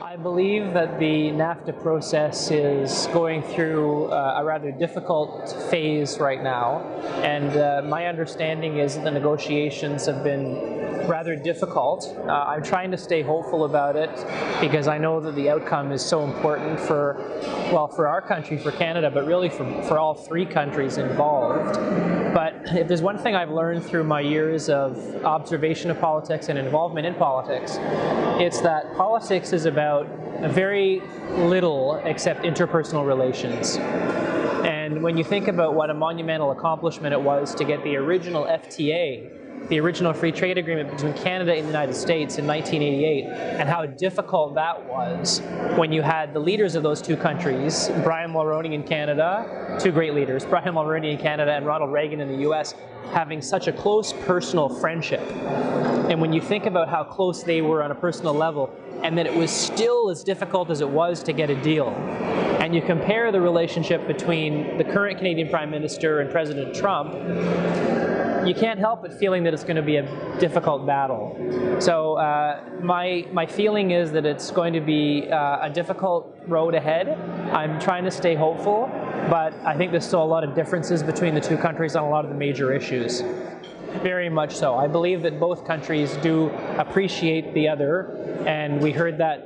I believe that the NAFTA process is going through a rather difficult phase right now, and my understanding is that the negotiations have been rather difficult. I'm trying to stay hopeful about it because I know that the outcome is so important for our country, for Canada, but really for all three countries involved. But if there's one thing I've learned through my years of observation of politics and involvement in politics, it's that politics is about very little except interpersonal relations. And when you think about what a monumental accomplishment it was to get the original FTA, the original free trade agreement between Canada and the United States in 1988, and how difficult that was when you had the leaders of those two countries, Brian Mulroney in Canada, two great leaders, Brian Mulroney in Canada and Ronald Reagan in the US, having such a close personal friendship. And when you think about how close they were on a personal level, and that it was still as difficult as it was to get a deal, and you compare the relationship between the current Canadian Prime Minister and President Trump, you can't help but feeling that it's going to be a difficult battle. So my feeling is that it's going to be a difficult road ahead. I'm trying to stay hopeful, but I think there's still a lot of differences between the two countries on a lot of the major issues. Very much so. I believe that both countries do appreciate the other, and we heard that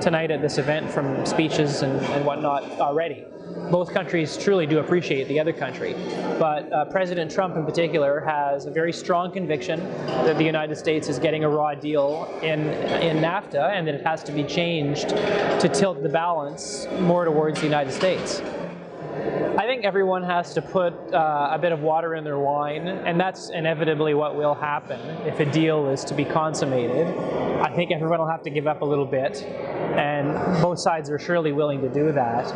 tonight at this event from speeches and whatnot already. Both countries truly do appreciate the other country, but President Trump in particular has a very strong conviction that the United States is getting a raw deal in NAFTA, and that it has to be changed to tilt the balance more towards the United States. I think everyone has to put a bit of water in their wine, and that's inevitably what will happen if a deal is to be consummated. I think everyone will have to give up a little bit, and both sides are surely willing to do that.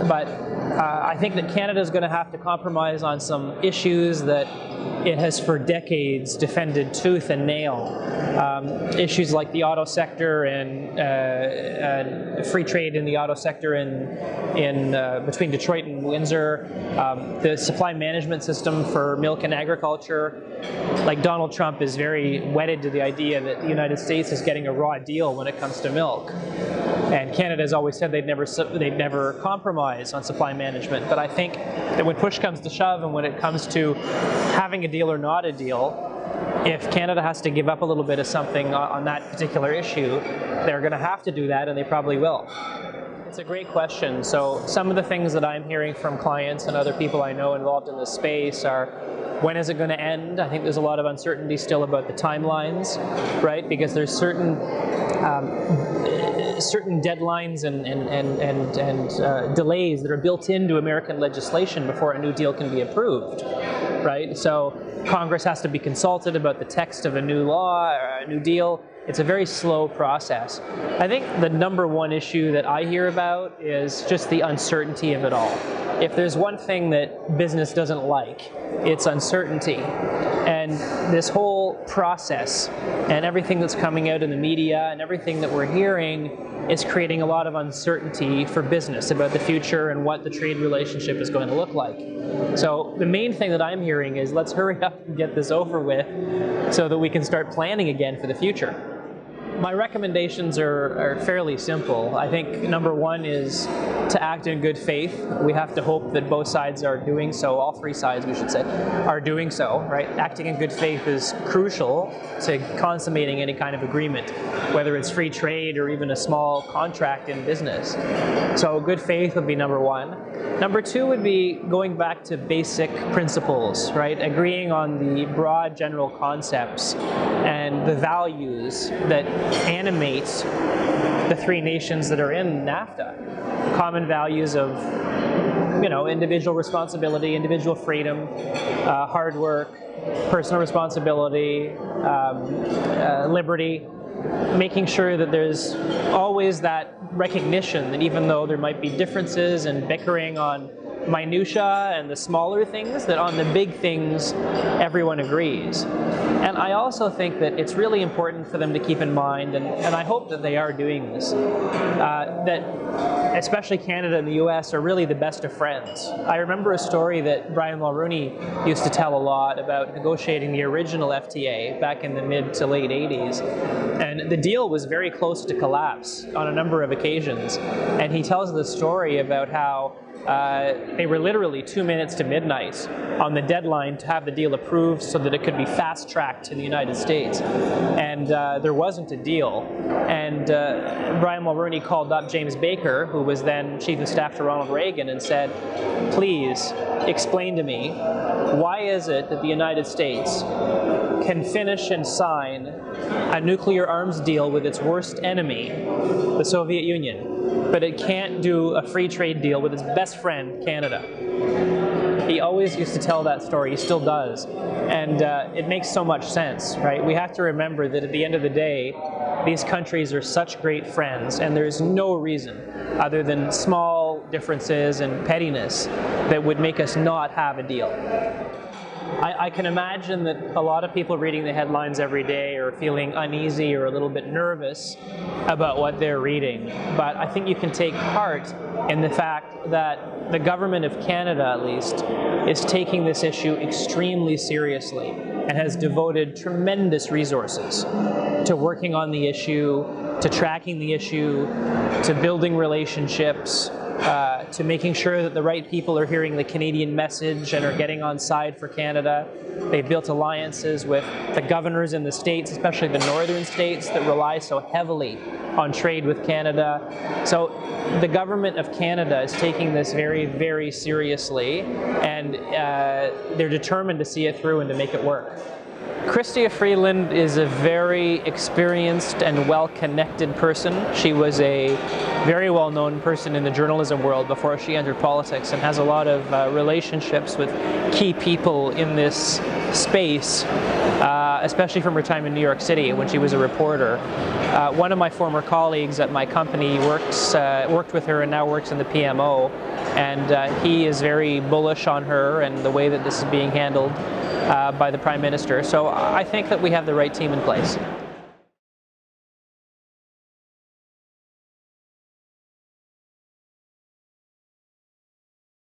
But I think that Canada is going to have to compromise on some issues that it has for decades defended tooth and nail. Issues like the auto sector and free trade in the auto sector in between Detroit and Windsor, the supply management system for milk and agriculture. Like, Donald Trump is very wedded to the idea that the United States is getting a raw deal when it comes to milk. And Canada has always said they'd never compromise on supply management. But I think that when push comes to shove and when it comes to having a deal or not a deal, if Canada has to give up a little bit of something on that particular issue, they're going to have to do that, and they probably will. It's a great question. So some of the things that I'm hearing from clients and other people I know involved in this space are, when is it going to end? I think there's a lot of uncertainty still about the timelines, right? Because there's certain deadlines and delays that are built into American legislation before a new deal can be approved, right? So Congress has to be consulted about the text of a new law or a new deal. It's a very slow process. I think the number one issue that I hear about is just the uncertainty of it all. If there's one thing that business doesn't like, it's uncertainty. And this whole process and everything that's coming out in the media and everything that we're hearing is creating a lot of uncertainty for business about the future and what the trade relationship is going to look like. So the main thing that I'm hearing is, let's hurry up and get this over with so that we can start planning again for the future. My recommendations are fairly simple. I think number one is to act in good faith. We have to hope that both sides are doing so, all three sides we should say, are doing so, right? Acting in good faith is crucial to consummating any kind of agreement, whether it's free trade or even a small contract in business. So good faith would be number one. Number two would be going back to basic principles, right? Agreeing on the broad general concepts and the values that animate the three nations that are in NAFTA. Common values of, individual responsibility, individual freedom, hard work, personal responsibility, liberty, making sure that there's always that recognition that even though there might be differences and bickering on minutia and the smaller things, that on the big things everyone agrees. And I also think that it's really important for them to keep in mind, and I hope that they are doing this, that especially Canada and the US are really the best of friends. I remember a story that Brian Mulroney used to tell a lot about negotiating the original FTA back in the mid to late 80s. And the deal was very close to collapse on a number of occasions. And he tells the story about how they were literally 2 minutes to midnight on the deadline to have the deal approved so that it could be fast-tracked in the United States. And there wasn't a deal. And Brian Mulroney called up James Baker, who was then Chief of Staff to Ronald Reagan, and said, please explain to me, why is it that the United States can finish and sign a nuclear arms deal with its worst enemy, the Soviet Union, but it can't do a free trade deal with its best friend, Canada? He always used to tell that story, he still does, and it makes so much sense, right? We have to remember that at the end of the day, these countries are such great friends, and there's no reason other than small differences and pettiness that would make us not have a deal. I can imagine that a lot of people reading the headlines every day are feeling uneasy or a little bit nervous about what they're reading. But I think you can take heart in the fact that the government of Canada, at least, is taking this issue extremely seriously and has devoted tremendous resources to working on the issue, to tracking the issue, to building relationships, to making sure that the right people are hearing the Canadian message and are getting on side for Canada. They've built alliances with the governors in the states, especially the northern states that rely so heavily on trade with Canada. So the government of Canada is taking this very, very seriously, and they're determined to see it through and to make it work. Chrystia Freeland is a very experienced and well-connected person. She was a very well-known person in the journalism world before she entered politics, and has a lot of relationships with key people in this space, especially from her time in New York City when she was a reporter. One of my former colleagues at my company worked with her and now works in the PMO, and he is very bullish on her and the way that this is being handled by the Prime Minister. So I think that we have the right team in place.